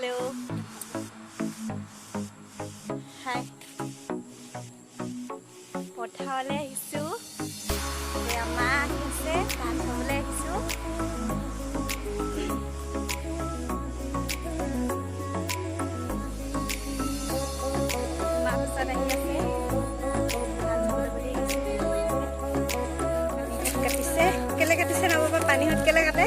Hello. Hi. পথাৰলৈ আহিছোঁ। মা আহিছে, ধান খাবলৈ আহিছোঁ। মাছত আহি আছে। ধান খাবলৈ বুলি আহিছে। কাটিছে। কেলে কাটিছে নববা পানীহত কেলে কাটে?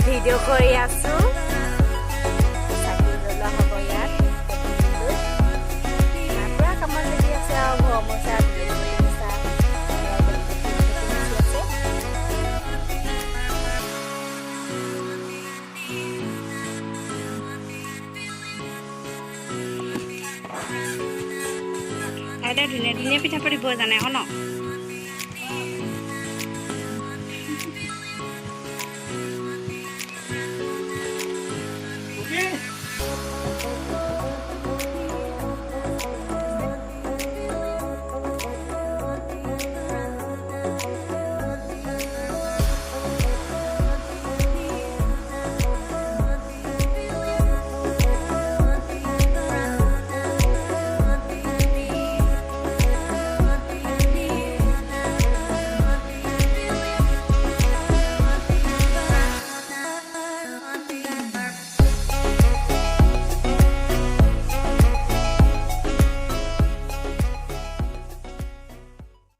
ভিডিঅ' কৰি আছোঁ। চাকি জ্বলোৱা হ'ব ইয়াত। পুৰা কামত লাগি আছে আৰু ঘৰ মোচা ধুনীয়া ধুনীয়া পিঠা পঢ়িব জানে ন।